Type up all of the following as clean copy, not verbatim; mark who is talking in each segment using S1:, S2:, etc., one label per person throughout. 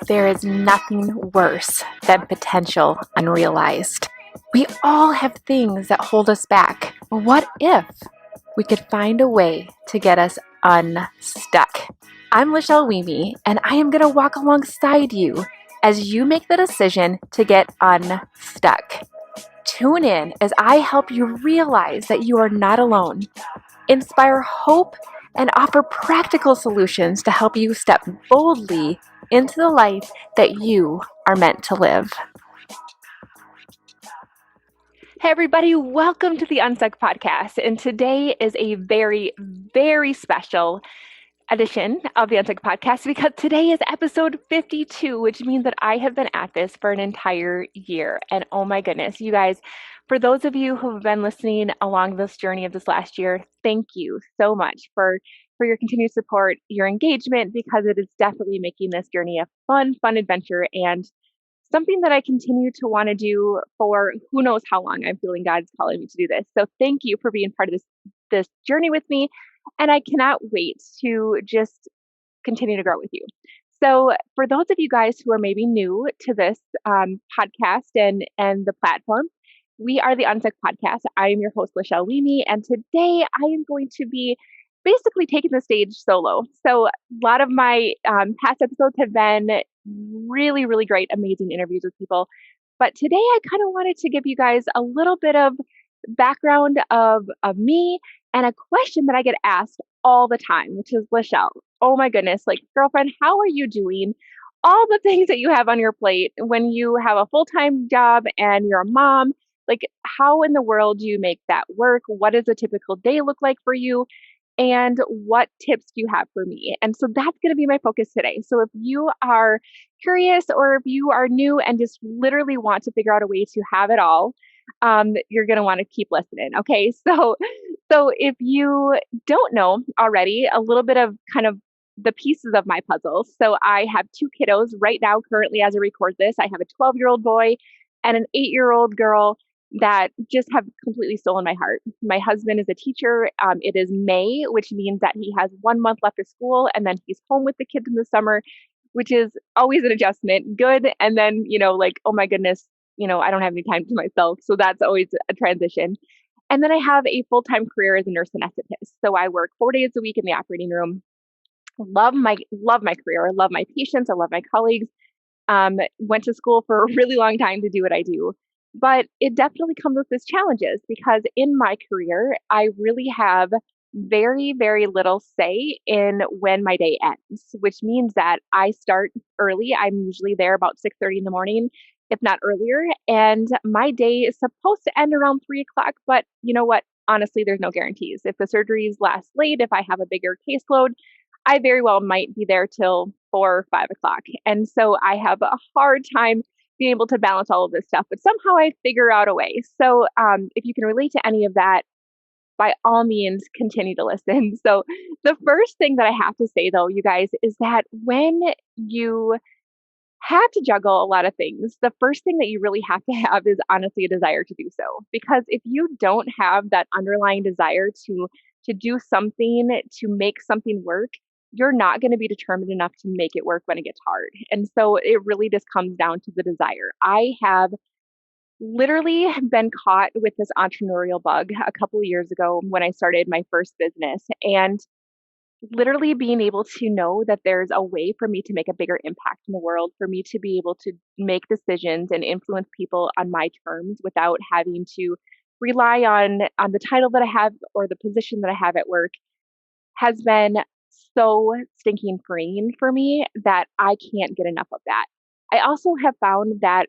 S1: There is nothing worse than potential unrealized. We all have things that hold us back. What if we could find a way to get us unstuck? I'm Lachelle Weemy, and I am going to walk alongside you as you make the decision to get unstuck. Tune in as I help you realize that you are not alone, inspire hope, and offer practical solutions to help you step boldly into the life that you are meant to live. Hey, everybody, welcome to the UNSTUCK podcast. And today is a very, very special edition of the UNSTUCK podcast because today is episode 52, which means that I have been at this for an entire year. And oh my goodness, you guys, for those of you who have been listening along this journey of this last year, thank you so much for your continued support, your engagement, because it is definitely making this journey a fun adventure and something that I continue to want to do for who knows how long. I'm feeling God's calling me to do this. So thank you for being part of this journey with me. And I cannot wait to just continue to grow with you. So for those of you guys who are maybe new to this podcast and the platform, we are the UNSTUCK podcast. I am your host, Lachelle Weemy, and today I am going to be basically taking the stage solo. So a lot of my past episodes have been really, really great, amazing interviews with people. But today I kind of wanted to give you guys a little bit of background of me and a question that I get asked all the time, which is, Lachelle, oh my goodness, like, girlfriend, how are you doing all the things that you have on your plate when you have a full-time job and you're a mom? Like, how in the world do you make that work? What does a typical day look like for you? And what tips do you have for me? And so that's going to be my focus today. So if you are curious or if you are new and just literally want to figure out a way to have it all, you're going to want to keep listening. Okay. So if you don't know already, a little bit of kind of the pieces of my puzzle. So I have two kiddos right now, currently as I record this. I have a 12-year-old boy and an 8-year-old girl that just have completely stolen my heart. My husband is a teacher. It is May, which means that he has 1 month left of school, and then he's home with the kids in the summer, which is always an adjustment. Good. And then, like, oh my goodness, I don't have any time to myself. So that's always a transition. And then I have a full-time career as a nurse anesthetist. So I work 4 days a week in the operating room. Love my career. I love my patients. I love my colleagues. Went to school for a really long time to do what I do. But it definitely comes with its challenges because in my career, I really have very, very little say in when my day ends, which means that I start early. I'm usually there about 6:30 in the morning, if not earlier. And my day is supposed to end around 3 o'clock. But you know what? Honestly, there's no guarantees. If the surgeries last late, if I have a bigger caseload, I very well might be there till 4 or 5 o'clock. And so I have a hard time being able to balance all of this stuff, but somehow I figure out a way. So if you can relate to any of that, by all means, continue to listen. So the first thing that I have to say, though, you guys, is that when you have to juggle a lot of things, the first thing that you really have to have is honestly a desire to do so. Because if you don't have that underlying desire to do something, to make something work, you're not going to be determined enough to make it work when it gets hard. And so it really just comes down to the desire. I have literally been caught with this entrepreneurial bug a couple of years ago when I started my first business. And literally being able to know that there's a way for me to make a bigger impact in the world, for me to be able to make decisions and influence people on my terms without having to rely on the title that I have or the position that I have at work has been so stinking freeing for me that I can't get enough of that. I also have found that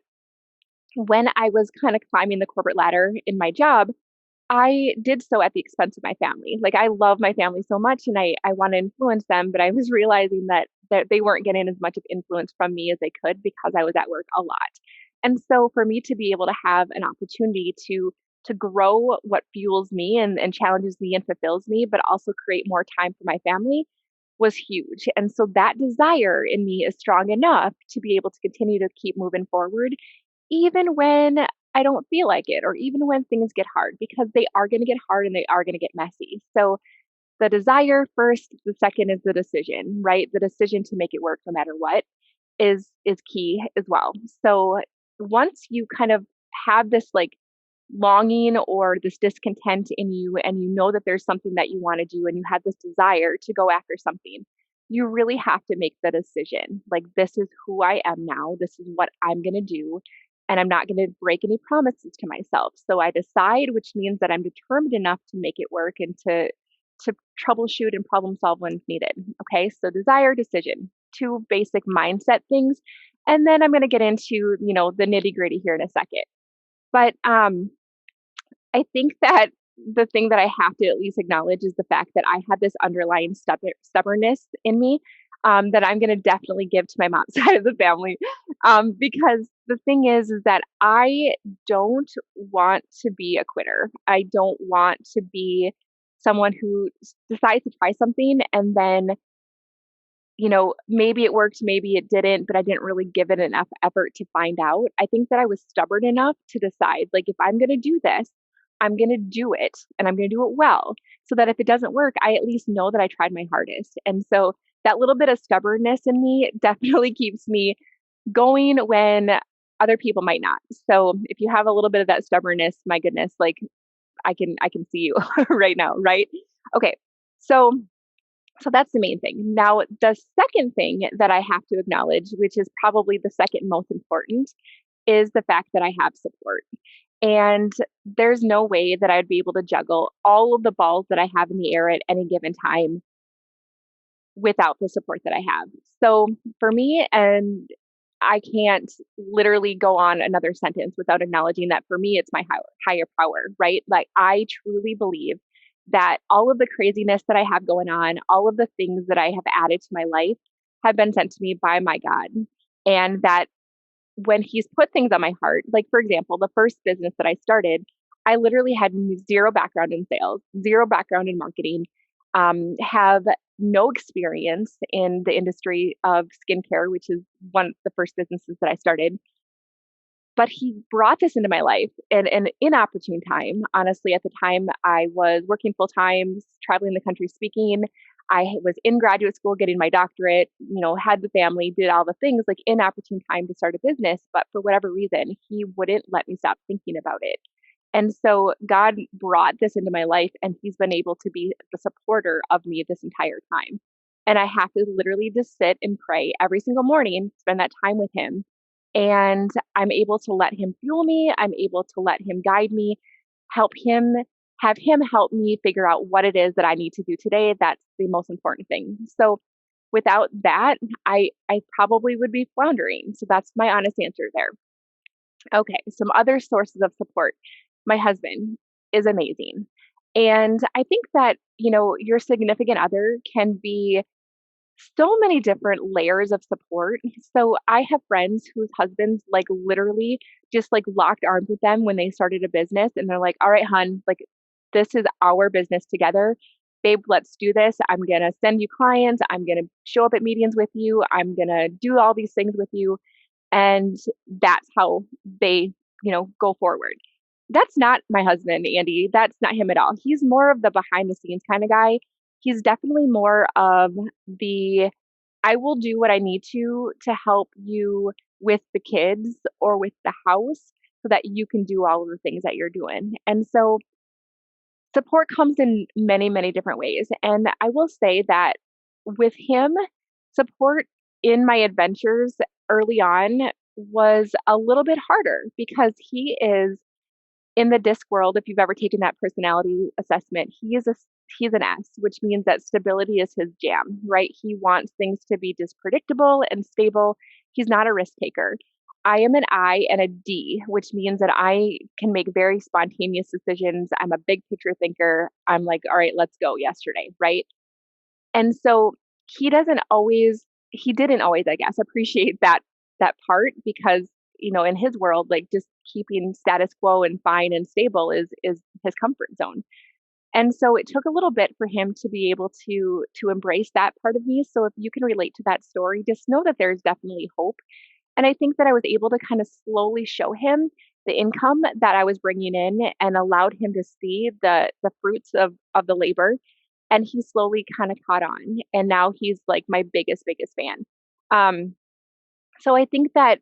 S1: when I was kind of climbing the corporate ladder in my job, I did so at the expense of my family. Like, I love my family so much and I want to influence them, but I was realizing that they weren't getting as much of influence from me as they could because I was at work a lot. And so for me to be able to have an opportunity to grow what fuels me and challenges me and fulfills me, but also create more time for my family was huge. And so that desire in me is strong enough to be able to continue to keep moving forward, even when I don't feel like it, or even when things get hard, because they are going to get hard and they are going to get messy. So the desire first, the second is the decision, right? The decision to make it work no matter what. is key as well. So once you kind of have this like longing or this discontent in you, and you know that there's something that you want to do and you have this desire to go after something, you really have to make the decision. Like, this is who I am now. This is what I'm going to do. And I'm not going to break any promises to myself. So I decide, which means that I'm determined enough to make it work and to troubleshoot and problem solve when needed. Okay. So desire, decision, two basic mindset things. And then I'm going to get into, the nitty gritty here in a second. But I think that the thing that I have to at least acknowledge is the fact that I had this underlying stubbornness in me, that I'm going to definitely give to my mom's side of the family, because the thing is that I don't want to be a quitter. I don't want to be someone who decides to try something and then, maybe it worked, maybe it didn't, but I didn't really give it enough effort to find out. I think that I was stubborn enough to decide, like, if I'm going to do this, I'm going to do it and I'm going to do it well, so that if it doesn't work, I at least know that I tried my hardest. And so that little bit of stubbornness in me definitely keeps me going when other people might not. So if you have a little bit of that stubbornness, my goodness, like, I can see you right now, right? Okay. So that's the main thing. Now, the second thing that I have to acknowledge, which is probably the second most important, is the fact that I have support. And there's no way that I'd be able to juggle all of the balls that I have in the air at any given time without the support that I have. So for me, and I can't literally go on another sentence without acknowledging that for me, it's my higher power, right? Like, I truly believe that all of the craziness that I have going on, all of the things that I have added to my life have been sent to me by my God. And that when he's put things on my heart, like, for example, the first business that I started, I literally had zero background in sales, zero background in marketing, have no experience in the industry of skincare, which is one of the first businesses that I started. But he brought this into my life in an inopportune time. Honestly, at the time, I was working full time, traveling the country speaking. I was in graduate school getting my doctorate, had the family, did all the things, like, inopportune time to start a business. But for whatever reason, he wouldn't let me stop thinking about it. And so God brought this into my life, and he's been able to be the supporter of me this entire time. And I have to literally just sit and pray every single morning, spend that time with him. And I'm able to let him fuel me. I'm able to let him guide me, help him, have him help me figure out what it is that I need to do today. That's the most important thing. So without that, I probably would be floundering. So that's my honest answer there. Okay, some other sources of support. My husband is amazing. And I think that, your significant other can be so many different layers of support. So I have friends whose husbands, like, literally just like locked arms with them when they started a business, and they're like, "All right, hun, like, this is our business together. Babe, let's do this. I'm going to send you clients. I'm going to show up at meetings with you. I'm going to do all these things with you." And that's how they, go forward. That's not my husband, Andy. That's not him at all. He's more of the behind the scenes kind of guy. He's definitely more of the, I will do what I need to help you with the kids or with the house so that you can do all of the things that you're doing. And so support comes in many, many different ways. And I will say that with him, support in my adventures early on was a little bit harder because he is in the disc world. If you've ever taken that personality assessment, he's an S, which means that stability is his jam, right? He wants things to be just predictable and stable. He's not a risk taker. I am an I and a D, which means that I can make very spontaneous decisions. I'm a big picture thinker. I'm like, all right, let's go yesterday, right? And so he didn't always, I guess, appreciate that part because, in his world, like, just keeping status quo and fine and stable is his comfort zone. And so it took a little bit for him to be able to embrace that part of me. So if you can relate to that story, just know that there's definitely hope. And I think that I was able to kind of slowly show him the income that I was bringing in and allowed him to see the fruits of the labor. And he slowly kind of caught on. And now he's like my biggest fan. Um, So I think that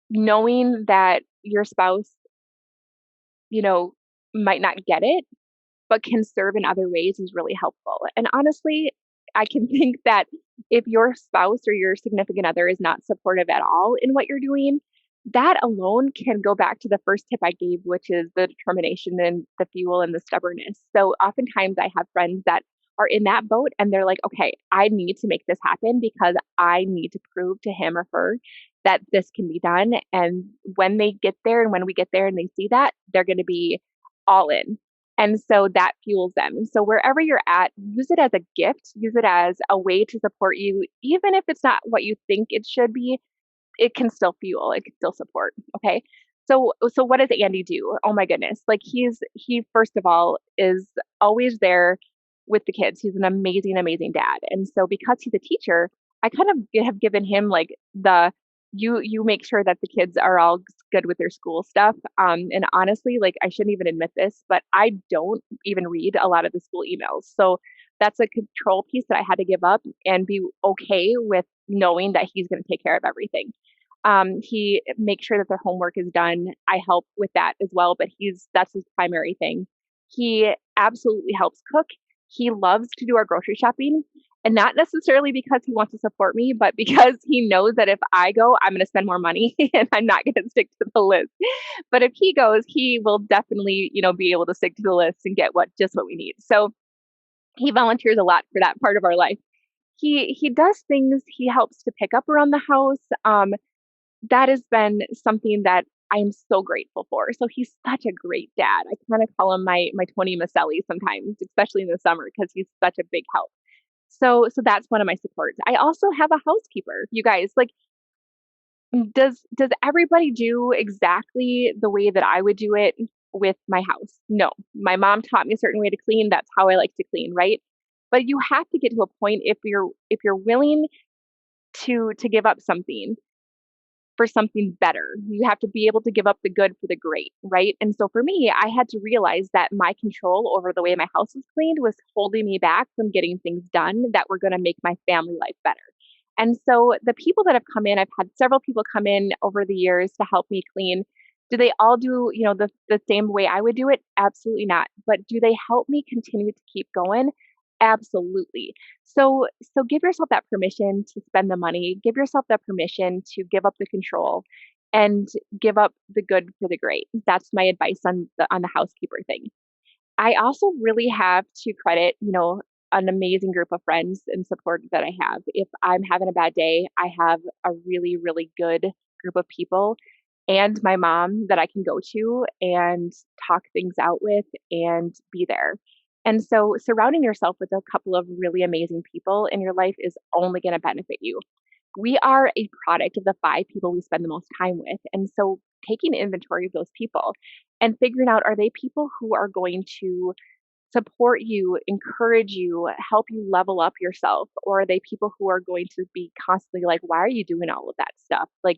S1: knowing that your spouse, you know, might not get it, but can serve in other ways is really helpful. And honestly, I can think that if your spouse or your significant other is not supportive at all in what you're doing, that alone can go back to the first tip I gave, which is the determination and the fuel and the stubbornness. So oftentimes I have friends that are in that boat and they're like, okay, I need to make this happen because I need to prove to him or her that this can be done. And when they get there and when we get there and they see that, they're going to be all in, and so that fuels them. And so wherever you're at, use it as a gift, use it as a way to support you, even if it's not what you think it should be, it can still fuel, it can still support, okay? So what does Andy do? Oh my goodness. Like he first of all is always there with the kids. He's an amazing, amazing dad. And so because he's a teacher, I kind of have given him like the you make sure that the kids are all good with their school stuff. And honestly, like I shouldn't even admit this, but I don't even read a lot of the school emails. So that's a control piece that I had to give up and be okay with knowing that he's going to take care of everything. He makes sure that their homework is done. I help with that as well, but that's his primary thing. He absolutely helps cook. He loves to do our grocery shopping, and not necessarily because he wants to support me, but because he knows that if I go, I'm going to spend more money and I'm not going to stick to the list. But if he goes, he will definitely, be able to stick to the list and get what we need. So he volunteers a lot for that part of our life. He does things. He helps to pick up around the house. That has been something that I'm so grateful for. So he's such a great dad. I kind of call him my Tony Maselli sometimes, especially in the summer, because he's such a big help. So that's one of my supports. I also have a housekeeper. You guys, like, does everybody do exactly the way that I would do it with my house? No. My mom taught me a certain way to clean. That's how I like to clean, right? But you have to get to a point if you're willing to give up something for something better. You have to be able to give up the good for the great, right? And so for me, I had to realize that my control over the way my house was cleaned was holding me back from getting things done that were going to make my family life better. And so the people that have come in, I've had several people come in over the years to help me clean. Do they all do, the same way I would do it? Absolutely not. But do they help me continue to keep going? Absolutely. So give yourself that permission to spend the money, give yourself that permission to give up the control and give up the good for the great. That's my advice on the housekeeper thing. I also really have to credit, an amazing group of friends and support that I have. If I'm having a bad day, I have a really, really good group of people and my mom that I can go to and talk things out with and be there. And so surrounding yourself with a couple of really amazing people in your life is only going to benefit you. We are a product of the 5 people we spend the most time with. And so taking inventory of those people and figuring out, are they people who are going to support you, encourage you, help you level up yourself? Or are they people who are going to be constantly like, why are you doing all of that stuff? Like,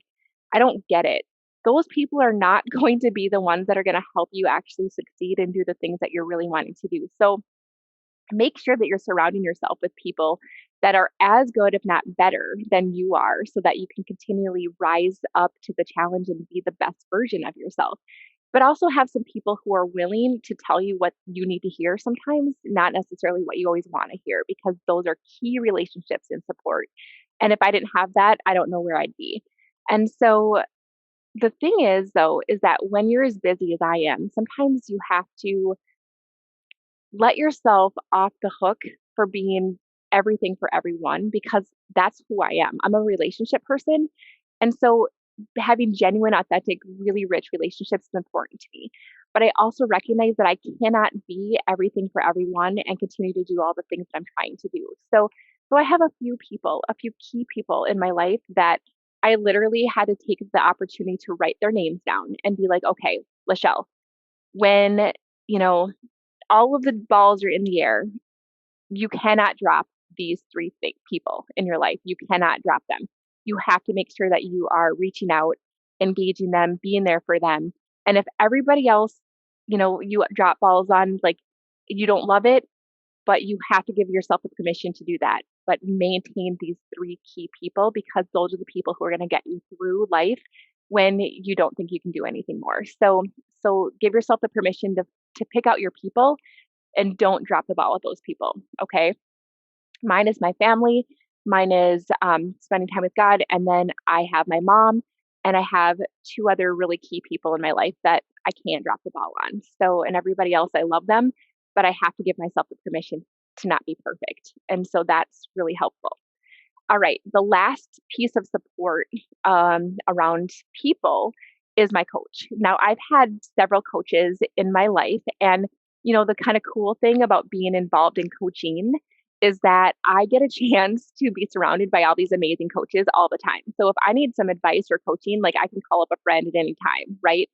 S1: I don't get it. Those people are not going to be the ones that are going to help you actually succeed and do the things that you're really wanting to do. So make sure that you're surrounding yourself with people that are as good, if not better, than you are, so that you can continually rise up to the challenge and be the best version of yourself. But also have some people who are willing to tell you what you need to hear sometimes, not necessarily what you always want to hear, because those are key relationships and support. And if I didn't have that, I don't know where I'd be. And so the thing is, though, is that when you're as busy as I am, sometimes you have to let yourself off the hook for being everything for everyone, because that's who I am. I'm a relationship person. And so having genuine, authentic, really rich relationships is important to me. But I also recognize that I cannot be everything for everyone and continue to do all the things that I'm trying to do. So I have a few people, a few key people in my life that I literally had to take the opportunity to write their names down and be like, okay, Lachelle, when, you know, all of the balls are in the air, you cannot drop these three people in your life. You cannot drop them. You have to make sure that you are reaching out, engaging them, being there for them. And if everybody else, you drop balls on, like, you don't love it, but you have to give yourself the permission to do that. but maintain these three key people because those are the people who are going to get you through life when you don't think you can do anything more. So give yourself the permission to pick out your people and don't drop the ball with those people. Okay. Mine is my family. Mine is spending time with God. And then I have my mom and I have two other really key people in my life that I can't drop the ball on. So, and everybody else, I love them, but I have to give myself the permission to not be perfect. And so that's really helpful. All right, the last piece of support around people is my coach. Now, I've had several coaches in my life, and the kind of cool thing about being involved in coaching is that I get a chance to be surrounded by all these amazing coaches all the time. So if I need some advice or coaching, like I can call up a friend at any time, right?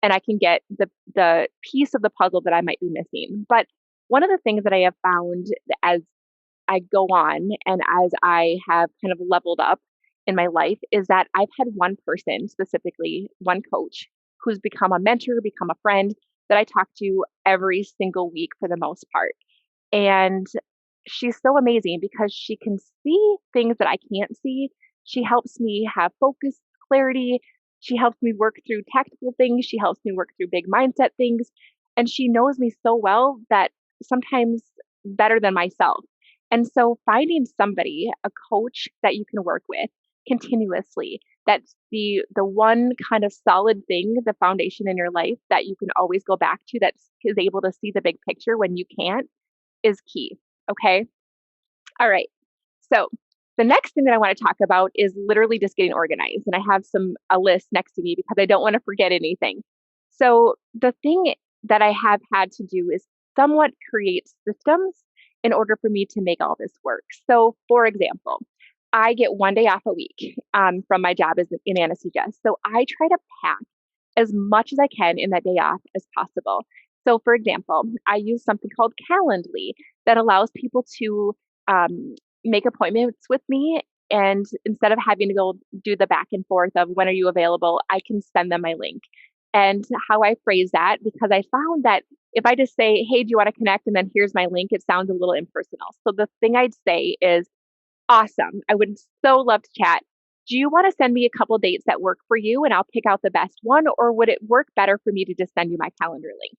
S1: And I can get the piece of the puzzle that I might be missing. But one of the things that I have found as I go on and as I have kind of leveled up in my life is that I've had one person, specifically one coach, who's become a mentor, become a friend that I talk to every single week for the most part. And she's so amazing because she can see things that I can't see. She helps me have focus, clarity. She helps me work through tactical things. She helps me work through big mindset things. And she knows me so well that sometimes better than myself. And so finding somebody, a coach that you can work with continuously, that's the one kind of solid thing, the foundation in your life that you can always go back to that is able to see the big picture when you can't is key. Okay. All right. So the next thing that I want to talk about is literally just getting organized. And I have a list next to me because I don't want to forget anything. So the thing that I have had to do is somewhat create systems in order for me to make all this work. So for example, I get one day off a week from my job as in anesthesia. So I try to pack as much as I can in that day off as possible. So for example, I use something called Calendly that allows people to make appointments with me. And instead of having to go do the back and forth of when are you available, I can send them my link. And how I phrase that, because I found that if I just say, hey, do you want to connect? And then here's my link, it sounds a little impersonal. So the thing I'd say is, awesome. I would so love to chat. Do you want to send me a couple dates that work for you and I'll pick out the best one? Or would it work better for me to just send you my calendar link?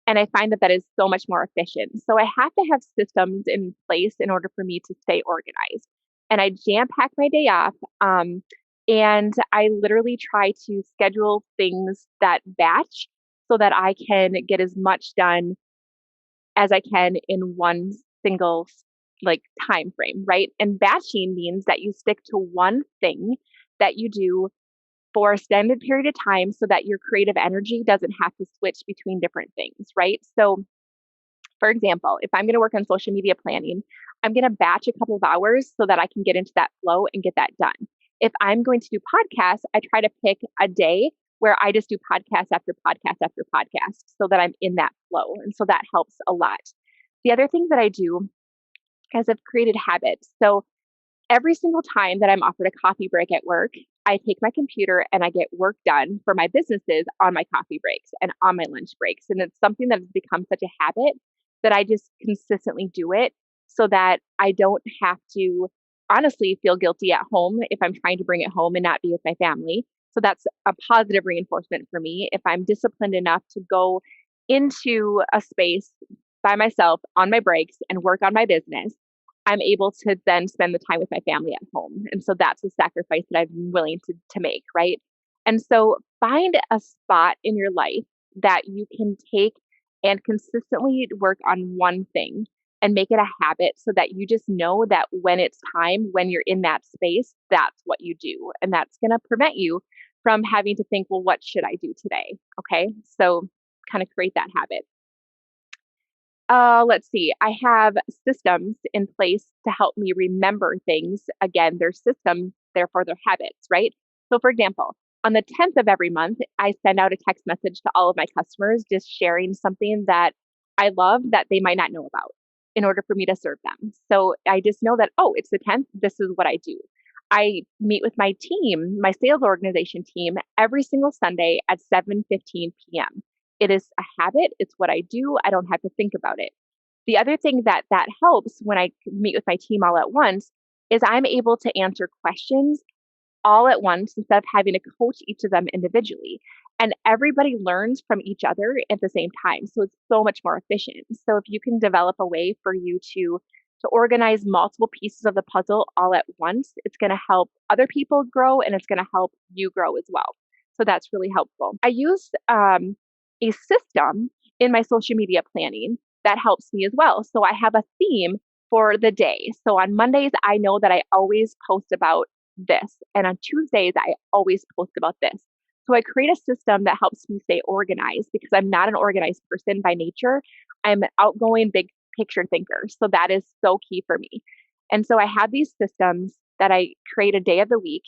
S1: And I find that that is so much more efficient. So I have to have systems in place in order for me to stay organized. And I jam pack my day off. And I literally try to schedule things that batch so that I can get as much done as I can in one single time frame, right? And batching means that you stick to one thing that you do for a extended period of time so that your creative energy doesn't have to switch between different things, right? So, for example, if I'm going to work on social media planning, I'm going to batch a couple of hours so that I can get into that flow and get that done. If I'm going to do podcasts, I try to pick a day where I just do podcast after podcast after podcast so that I'm in that flow. And so that helps a lot. The other thing that I do is I've created habits. So every single time that I'm offered a coffee break at work, I take my computer and I get work done for my businesses on my coffee breaks and on my lunch breaks. And it's something that has become such a habit that I just consistently do it so that I don't have to honestly feel guilty at home if I'm trying to bring it home and not be with my family. So that's a positive reinforcement for me. If I'm disciplined enough to go into a space by myself on my breaks and work on my business, I'm able to then spend the time with my family at home. And so that's a sacrifice that I'm willing to make, right? And so find a spot in your life that you can take and consistently work on one thing and make it a habit so that you just know that when it's time, when you're in that space, that's what you do. And that's going to prevent you from having to think, well, what should I do today? Okay. So kind of create that habit. Let's see. I have systems in place to help me remember things. Again, they're systems, therefore they're habits, right? So for example, on the 10th of every month, I send out a text message to all of my customers, just sharing something that I love that they might not know about in order for me to serve them. So I just know that, oh, it's the 10th. This is what I do. I meet with my team, my sales organization team, every single Sunday at 7:15 p.m. It is a habit. It's what I do. I don't have to think about it. The other thing that helps when I meet with my team all at once is I'm able to answer questions all at once instead of having to coach each of them individually. And everybody learns from each other at the same time. So it's so much more efficient. So if you can develop a way for you to organize multiple pieces of the puzzle all at once, it's going to help other people grow and it's going to help you grow as well. So that's really helpful. I use a system in my social media planning that helps me as well. So I have a theme for the day. So on Mondays, I know that I always post about this. And on Tuesdays, I always post about this. So I create a system that helps me stay organized because I'm not an organized person by nature. I'm an outgoing, big picture thinker. So that is so key for me. And so I have these systems that I create a day of the week.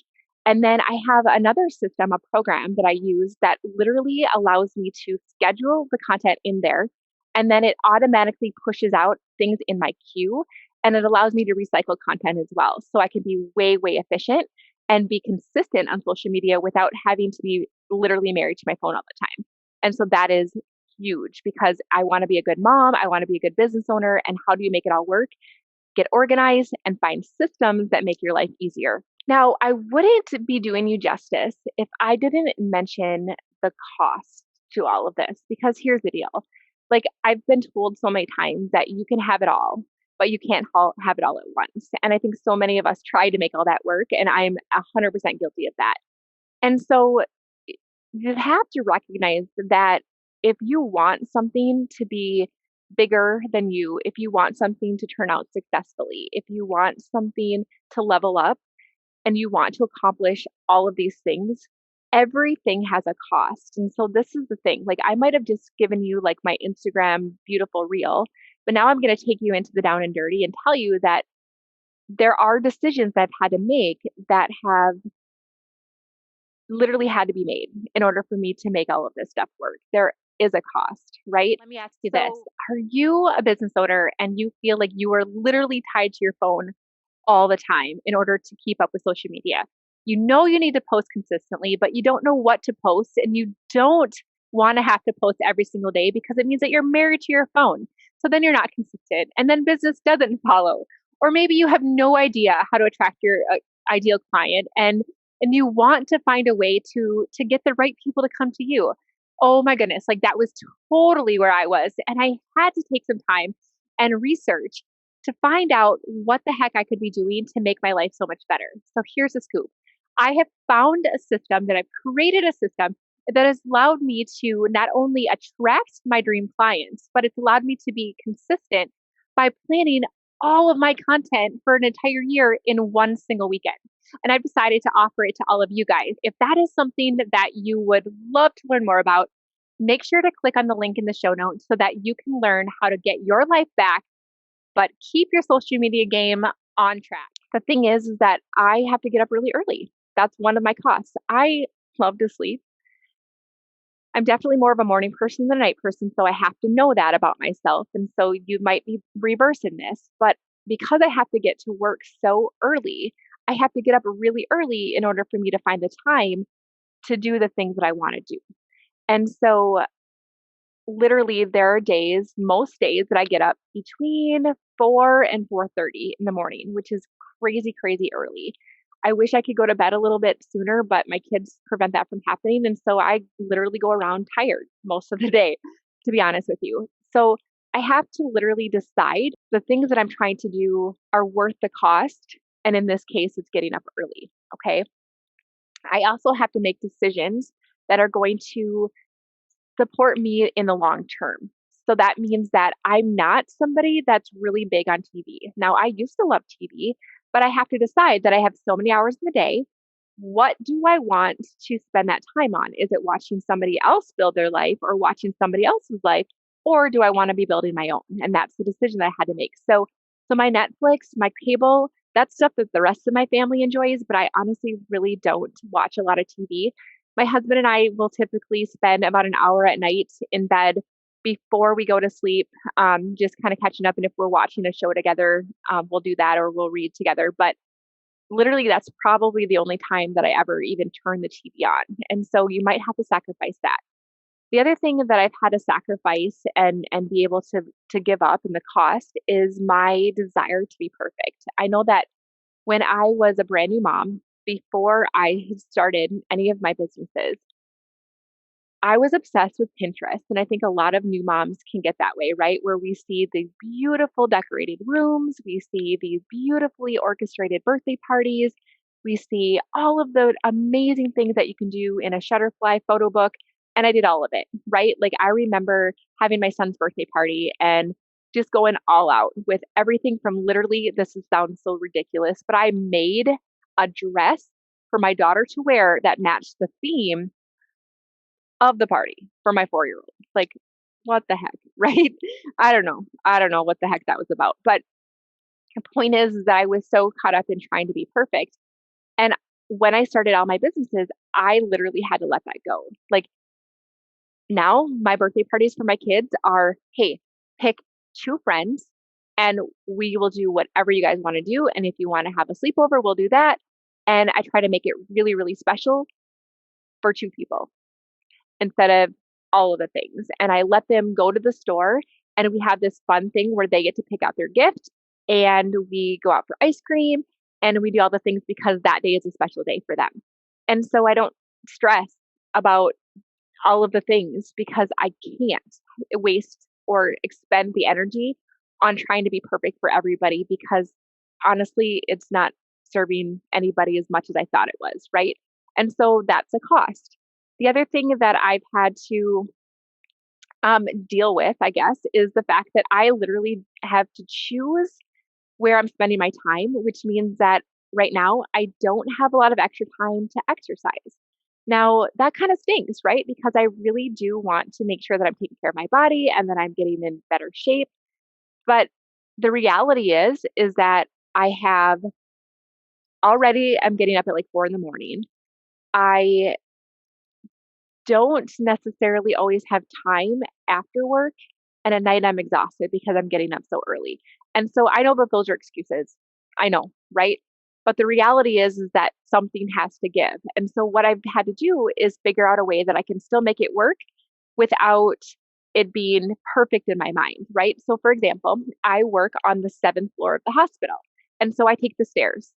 S1: And then I have another system, a program that I use that literally allows me to schedule the content in there. And then it automatically pushes out things in my queue and it allows me to recycle content as well. So I can be way, way efficient and be consistent on social media without having to be literally married to my phone all the time. And so that is huge because I want to be a good mom. I want to be a good business owner. And how do you make it all work? Get organized and find systems that make your life easier. Now, I wouldn't be doing you justice if I didn't mention the cost to all of this because here's the deal. Like I've been told so many times that you can have it all, but you can't have it all at once. And I think so many of us try to make all that work, and I'm 100% guilty of that. And so you have to recognize that if you want something to be bigger than you, if you want something to turn out successfully, if you want something to level up, and you want to accomplish all of these things, everything has a cost. And so this is the thing. Like I might have just given you like my Instagram beautiful reel, but now I'm going to take you into the down and dirty and tell you that there are decisions that I've had to make that have literally had to be made in order for me to make all of this stuff work. There is a cost, right? Let me ask you this. Are you a business owner and you feel like you are literally tied to your phone all the time in order to keep up with social media? You know you need to post consistently, but you don't know what to post and you don't want to have to post every single day because it means that you're married to your phone. So then you're not consistent and then business doesn't follow. Or maybe you have no idea how to attract your ideal client and you want to find a way to get the right people to come to you. Oh my goodness, like that was totally where I was. And I had to take some time and research to find out what the heck I could be doing to make my life so much better. So here's the scoop. I have found a system that I've created a system that has allowed me to not only attract my dream clients, but it's allowed me to be consistent by planning all of my content for an entire year in one single weekend. And I've decided to offer it to all of you guys. If that is something that you would love to learn more about, make sure to click on the link in the show notes so that you can learn how to get your life back, but keep your social media game on track. The thing is that I have to get up really early. That's one of my costs. I love to sleep. I'm definitely more of a morning person than a night person, so I have to know that about myself. And so you might be reverse in this, but because I have to get to work so early, I have to get up really early in order for me to find the time to do the things that I want to do. And so literally there are days, most days that I get up between 4 and 4:30 in the morning, which is crazy, crazy early. I wish I could go to bed a little bit sooner, but my kids prevent that from happening. And so I literally go around tired most of the day, to be honest with you. So I have to literally decide the things that I'm trying to do are worth the cost. And in this case, it's getting up early. Okay. I also have to make decisions that are going to support me in the long term. So that means that I'm not somebody that's really big on TV. Now, I used to love TV, but I have to decide that I have so many hours in the day. What do I want to spend that time on? Is it watching somebody else build their life or watching somebody else's life? Or do I want to be building my own? And that's the decision that I had to make. So my Netflix, my cable, that's stuff that the rest of my family enjoys, but I honestly really don't watch a lot of TV. My husband and I will typically spend about an hour at night in bed before we go to sleep, just kind of catching up. And if we're watching a show together, we'll do that or we'll read together. But literally, that's probably the only time that I ever even turn the TV on. And so you might have to sacrifice that. The other thing that I've had to sacrifice and be able to give up in the cost is my desire to be perfect. I know that When I was a brand new mom, before I had started any of my businesses, I was obsessed with Pinterest, and I think a lot of new moms can get that way, right? Where we see these beautiful decorated rooms, we see these beautifully orchestrated birthday parties, we see all of the amazing things that you can do in a Shutterfly photo book, and I did all of it, right? Like I remember having my son's birthday party and just going all out with everything from literally, sounds so ridiculous, but I made a dress for my daughter to wear that matched the theme of the party for my 4-year-old. Like, what the heck, right? I don't know. I don't know what the heck that was about. But the point is that I was so caught up in trying to be perfect. And when I started all my businesses, I literally had to let that go. Like now, my birthday parties for my kids are, hey, pick 2 friends and we will do whatever you guys want to do. And if you want to have a sleepover, we'll do that. And I try to make it really, really special for 2 people instead of all of the things. And I let them go to the store and we have this fun thing where they get to pick out their gift and we go out for ice cream and we do all the things because that day is a special day for them. And so I don't stress about all of the things because I can't waste or expend the energy on trying to be perfect for everybody because honestly, it's not serving anybody as much as I thought it was, right? And so that's a cost. The other thing that I've had to deal with, I guess, is the fact that I literally have to choose where I'm spending my time, which means that right now I don't have a lot of extra time to exercise. Now, that kind of stinks, right? Because I really do want to make sure that I'm taking care of my body and that I'm getting in better shape. But the reality is that I have already, I'm getting up at like 4 in the morning. I don't necessarily always have time after work, and at night I'm exhausted because I'm getting up so early. And so I know that those are excuses. I know, right? But the reality is that something has to give. And so what I've had to do is figure out a way that I can still make it work without it being perfect in my mind, right? So for example, I work on the 7th floor of the hospital. And so I take the stairs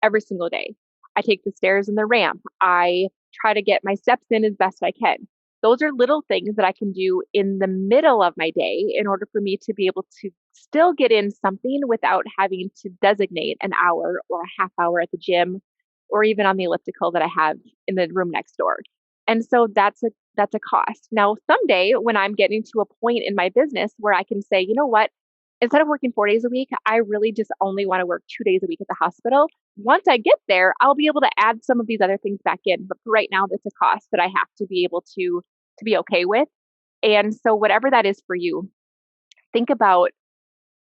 S1: every single day. I take the stairs and the ramp. I try to get my steps in as best I can. Those are little things that I can do in the middle of my day in order for me to be able to still get in something without having to designate an hour or a half hour at the gym or even on the elliptical that I have in the room next door. And so that's a cost. Now, someday when I'm getting to a point in my business where I can say, you know what, instead of working 4 days a week, I really just only want to work 2 days a week at the hospital. Once I get there, I'll be able to add some of these other things back in. But for right now, that's a cost that I have to be able to be okay with. And so whatever that is for you, think about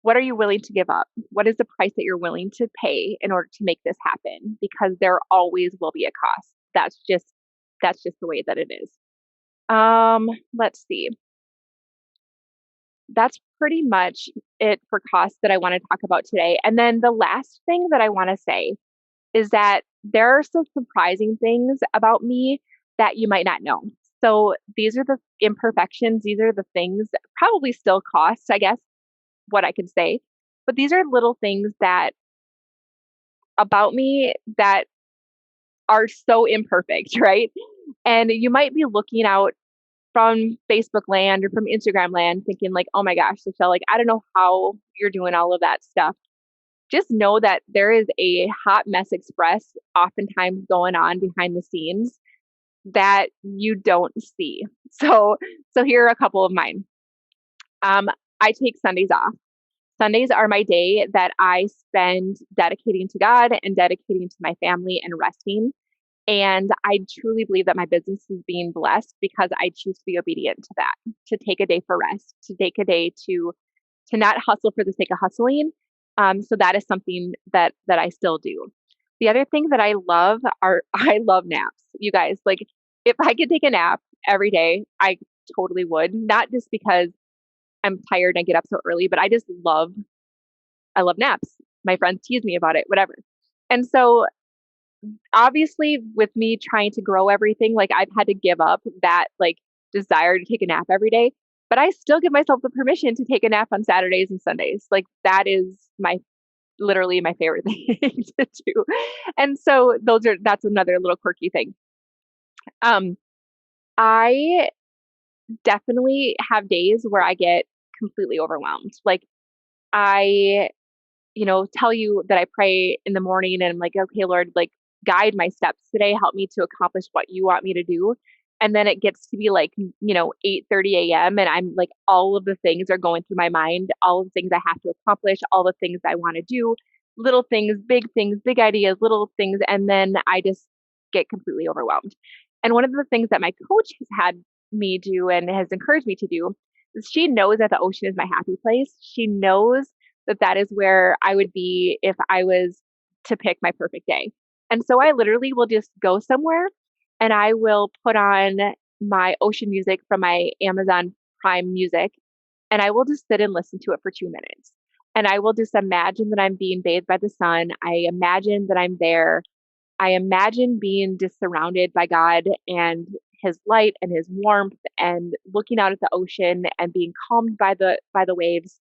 S1: what are you willing to give up? What is the price that you're willing to pay in order to make this happen? Because there always will be a cost. That's just the way that it is. Let's see. That's pretty much it for costs that I want to talk about today. And then the last thing that I want to say is that there are some surprising things about me that you might not know. So these are the imperfections. These are the things that probably still cost, I guess, what I could say. But these are little things that about me that are so imperfect, right? And you might be looking out from Facebook land or from Instagram land thinking like, oh my gosh, Michelle, like, I don't know how you're doing all of that stuff. Just know that there is a hot mess express oftentimes going on behind the scenes that you don't see. So here are a couple of mine. I take Sundays off. Sundays are my day that I spend dedicating to God and dedicating to my family and resting. And I truly believe that my business is being blessed because I choose to be obedient to that, to take a day for rest, to take a day to not hustle for the sake of hustling. So that is something that I still do. The other thing that I love are I love naps. You guys, like if I could take a nap every day, I totally would. Not just because I'm tired and I get up so early, but I love naps. My friends tease me about it, whatever. And so obviously with me trying to grow everything, like I've had to give up that like desire to take a nap every day, but I still give myself the permission to take a nap on Saturdays and Sundays. Like that is my literally my favorite thing to do. And so that's another little quirky thing. Um, I definitely have days where I get completely overwhelmed. Like I tell you that I pray in the morning and I'm like, okay, Lord, like guide my steps today, help me to accomplish what you want me to do. And then it gets to be like, 8:30 a.m. and I'm like, all of the things are going through my mind, all of the things I have to accomplish, all the things I want to do, little things, big ideas, little things. And then I just get completely overwhelmed. And one of the things that my coach has had me do and has encouraged me to do is she knows that the ocean is my happy place. She knows that that is where I would be if I was to pick my perfect day. And so I literally will just go somewhere and I will put on my ocean music from my Amazon Prime music and I will just sit and listen to it for 2 minutes. And I will just imagine that I'm being bathed by the sun. I imagine that I'm there. I imagine being just surrounded by God and his light and his warmth and looking out at the ocean and being calmed by the waves,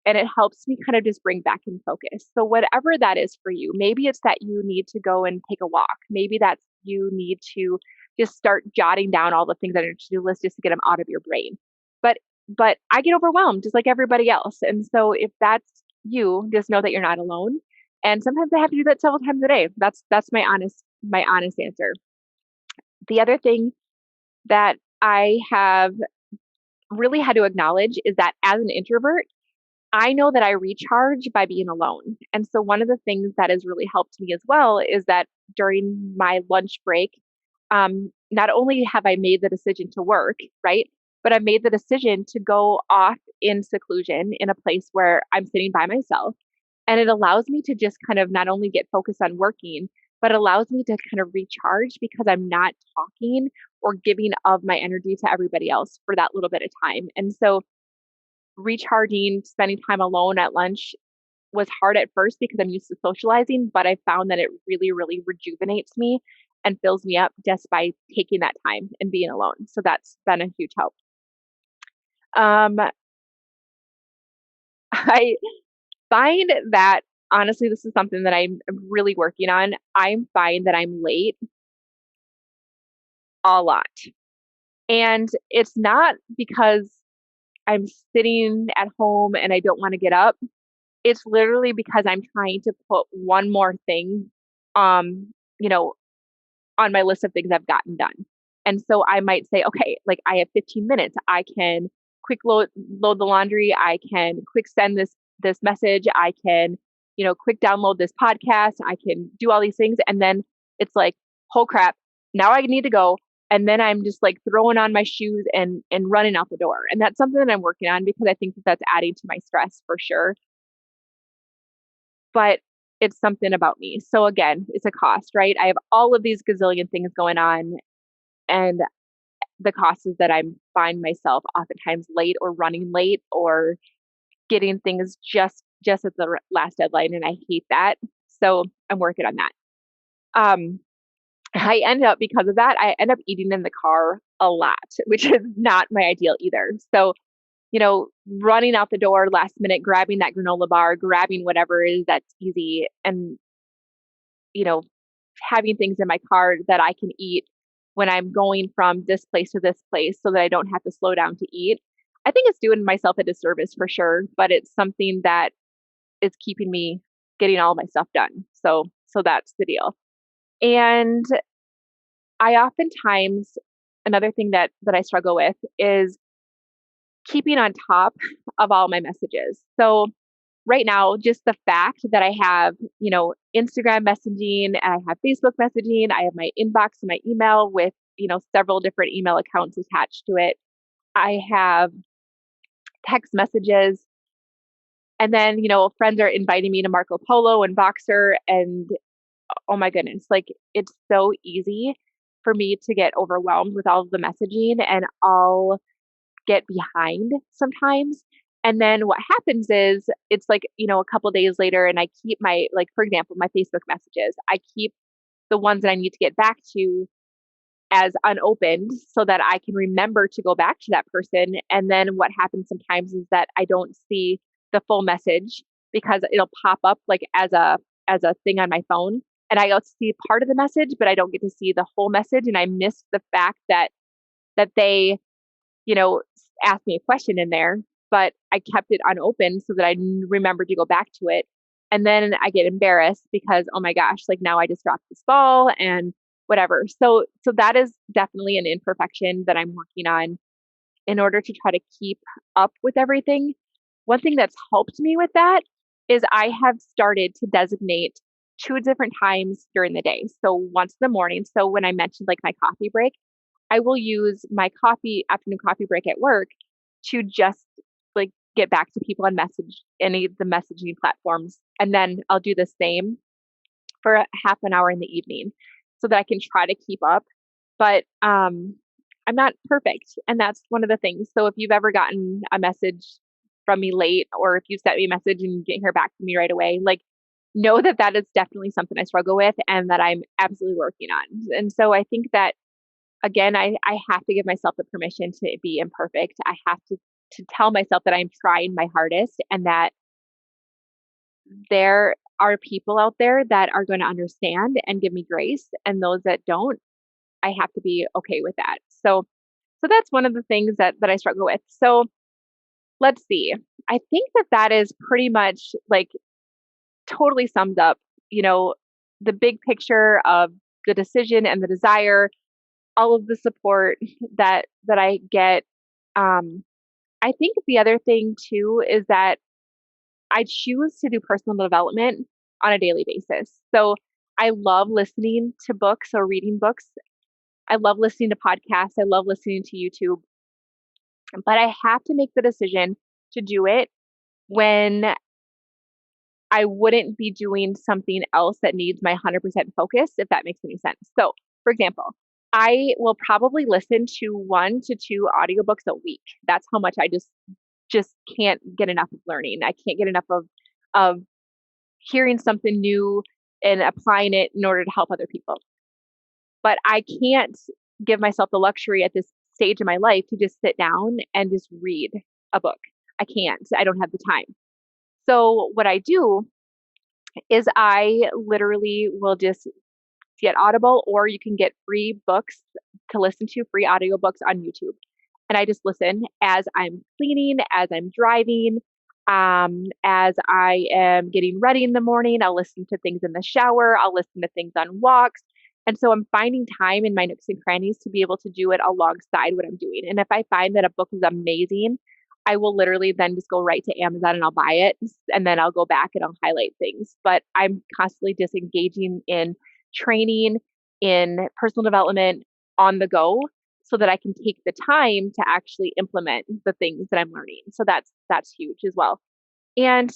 S1: and it helps me kind of just bring back in focus. So whatever that is for you, maybe it's that you need to go and take a walk. Maybe that's you need to just start jotting down all the things on your to-do list just to get them out of your brain. But but I get overwhelmed just like everybody else. And so if that's you, just know that you're not alone. And sometimes I have to do that several times a day. That's my honest answer. The other thing that I have really had to acknowledge is that as an introvert, I know that I recharge by being alone. And so one of the things that has really helped me as well is that during my lunch break, not only have I made the decision to work, right? But I've made the decision to go off in seclusion in a place where I'm sitting by myself. And it allows me to just kind of not only get focused on working, but it allows me to kind of recharge because I'm not talking or giving of my energy to everybody else for that little bit of time. And so recharging, spending time alone at lunch was hard at first because I'm used to socializing, but I found that it really, really rejuvenates me and fills me up just by taking that time and being alone. So that's been a huge help. Um, I find that honestly, this is something that I'm really working on. I find that I'm late a lot. And it's not because I'm sitting at home and I don't want to get up. It's literally because I'm trying to put one more thing, um, you know, on my list of things I've gotten done. And so I might say, okay, like I have 15 minutes. I can quick load the laundry. I can quick send this message. I can, quick download this podcast. I can do all these things. And then it's like, oh crap, now I need to go. And then I'm just like throwing on my shoes and running out the door. And that's something that I'm working on because I think that that's adding to my stress for sure. But it's something about me. So again, it's a cost, right? I have all of these gazillion things going on, and the cost is that I find myself oftentimes late or running late or getting things just at the last deadline, and I hate that. So I'm working on that. Um, I end up because of that, I end up eating in the car a lot, which is not my ideal either. So running out the door last minute, grabbing that granola bar, grabbing whatever it is that's easy, and you know, having things in my car that I can eat when I'm going from this place to this place so that I don't have to slow down to eat. I think it's doing myself a disservice for sure, but it's something that is keeping me getting all my stuff done. So that's the deal. And I oftentimes another thing that I struggle with is keeping on top of all my messages. So right now, just the fact that I have, Instagram messaging, I have Facebook messaging, I have my inbox and my email with, several different email accounts attached to it. I have text messages. And then, friends are inviting me to Marco Polo and Boxer. And oh my goodness, like it's so easy for me to get overwhelmed with all of the messaging and I'll get behind sometimes. And then what happens is it's like, a couple days later and I keep my, like, for example, my Facebook messages, I keep the ones that I need to get back to as unopened so that I can remember to go back to that person. And then what happens sometimes is that I don't see the full message because it'll pop up like as a thing on my phone, and I get to see part of the message, but I don't get to see the whole message, and I missed the fact that they, asked me a question in there, but I kept it unopened so that I remembered to go back to it. And then I get embarrassed because, oh my gosh, like now I just dropped this ball and whatever. So that is definitely an imperfection that I'm working on in order to try to keep up with everything. One thing that's helped me with that is I have started to designate two different times during the day. So once in the morning. So when I mentioned like my coffee break, I will use my afternoon coffee break at work to just like get back to people on message any of the messaging platforms. And then I'll do the same for a half an hour in the evening so that I can try to keep up. But I'm not perfect. And that's one of the things. So if you've ever gotten a message from me late, or if you sent me a message and you didn't hear back from me right away, like know that that is definitely something I struggle with and that I'm absolutely working on. And so I think that again, I have to give myself the permission to be imperfect. I have to tell myself that I'm trying my hardest and that there are people out there that are going to understand and give me grace. And those that don't, I have to be okay with that. So that's one of the things that I struggle with. So let's see. I think that is pretty much like totally sums up, the big picture of the decision and the desire, all of the support that I get. I think the other thing too is that I choose to do personal development on a daily basis. So I love listening to books or reading books. I love listening to podcasts. I love listening to YouTube. But I have to make the decision to do it when I wouldn't be doing something else that needs my 100% focus, if that makes any sense. So, for example, I will probably listen to 1 to 2 audiobooks a week. That's how much I just can't get enough of learning. I can't get enough of hearing something new and applying it in order to help other people. But I can't give myself the luxury at this stage of my life to just sit down and just read a book. I can't. I don't have the time. So what I do is I literally will just get Audible, or you can get free books to listen to, free audiobooks on YouTube. And I just listen as I'm cleaning, as I'm driving, as I am getting ready in the morning. I'll listen to things in the shower. I'll listen to things on walks. And so I'm finding time in my nooks and crannies to be able to do it alongside what I'm doing. And if I find that a book is amazing, I will literally then just go right to Amazon and I'll buy it. And then I'll go back and I'll highlight things. But I'm constantly disengaging in training, in personal development on the go so that I can take the time to actually implement the things that I'm learning. So that's huge as well. And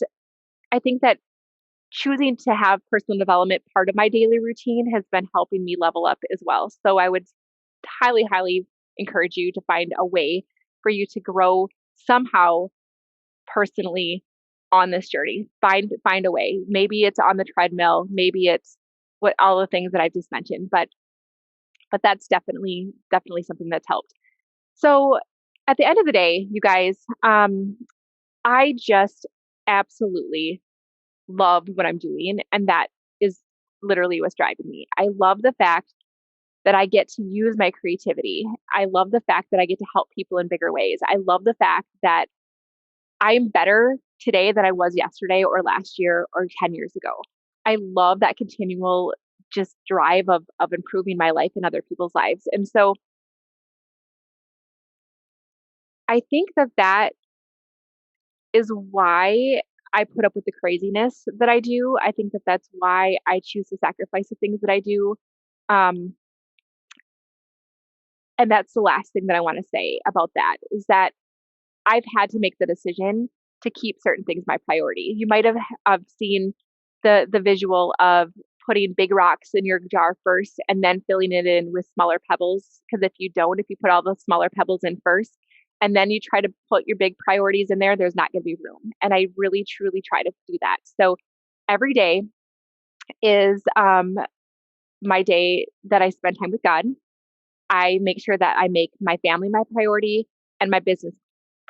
S1: I think that choosing to have personal development part of my daily routine has been helping me level up as well. So I would highly, highly encourage you to find a way for you to grow somehow personally on this journey. Find a way. Maybe it's on the treadmill, maybe it's what all the things that I've just mentioned, but that's definitely something that's helped. So at the end of the day, you guys, I just absolutely love what I'm doing, and that is literally what's driving me. I love the fact that I get to use my creativity. I love the fact that I get to help people in bigger ways. I love the fact that I'm better today than I was yesterday or last year or 10 years ago. I love that continual just drive of improving my life and other people's lives. And so I think that is why I put up with the craziness that I do. I think that that's why I choose to sacrifice the things that I do. Um, and that's the last thing that I want to say about that is that I've had to make the decision to keep certain things my priority. You might have seen the visual of putting big rocks in your jar first and then filling it in with smaller pebbles. Because if you put all the smaller pebbles in first and then you try to put your big priorities in there, there's not going to be room. And I really, truly try to do that. So every day is my day that I spend time with God. I make sure that I make my family my priority and my business,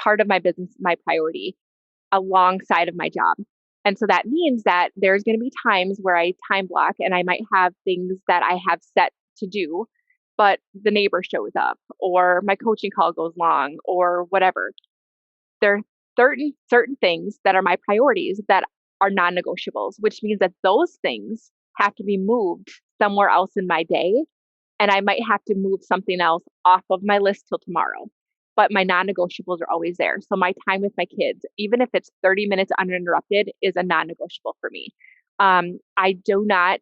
S1: part of my business, my priority alongside of my job. And so that means that there's going to be times where I time block and I might have things that I have set to do, but the neighbor shows up or my coaching call goes long or whatever. There are certain things that are my priorities that are non-negotiables, which means that those things have to be moved somewhere else in my day, and I might have to move something else off of my list till tomorrow. But my non-negotiables are always there. So my time with my kids, even if it's 30 minutes uninterrupted, is a non-negotiable for me. I do not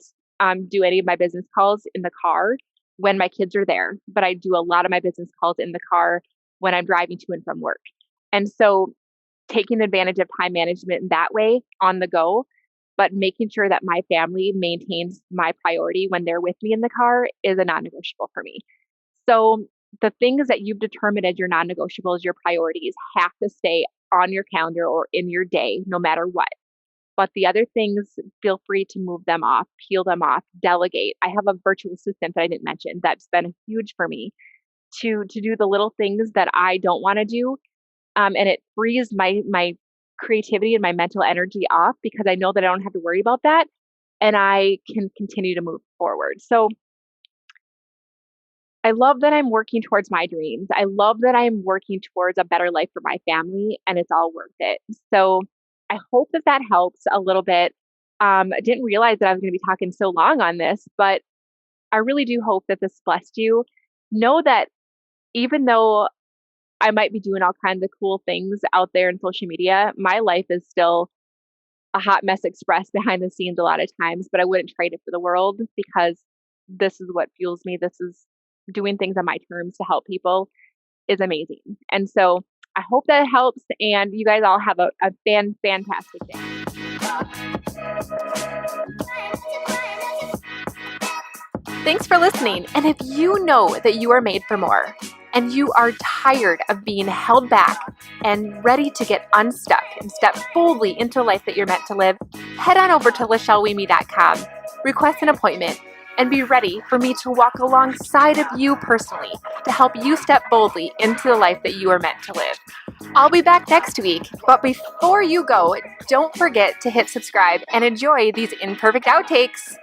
S1: do any of my business calls in the car when my kids are there, but I do a lot of my business calls in the car when I'm driving to and from work. And so taking advantage of time management in that way on the go, but making sure that my family maintains my priority when they're with me in the car is a non-negotiable for me. So the things that you've determined as your non-negotiables, your priorities, have to stay on your calendar or in your day, no matter what. But the other things, feel free to move them off, peel them off, delegate. I have a virtual assistant that I didn't mention that's been huge for me to do the little things that I don't want to do, and it frees my creativity and my mental energy off because I know that I don't have to worry about that, and I can continue to move forward. So I love that I'm working towards my dreams. I love that I'm working towards a better life for my family, and it's all worth it. So I hope that that helps a little bit. I didn't realize that I was going to be talking so long on this, but I really do hope that this blessed you. Know that even though I might be doing all kinds of cool things out there in social media, my life is still a hot mess express behind the scenes a lot of times, but I wouldn't trade it for the world because this is what fuels me. This is doing things on my terms to help people is amazing. And so I hope that helps. And you guys all have a fantastic day. Thanks for listening. And if you know that you are made for more and you are tired of being held back and ready to get unstuck and step boldly into a life that you're meant to live, head on over to LachelleWeemy.com, request an appointment, and be ready for me to walk alongside of you personally to help you step boldly into the life that you are meant to live. I'll be back next week, but before you go, don't forget to hit subscribe and enjoy these imperfect outtakes.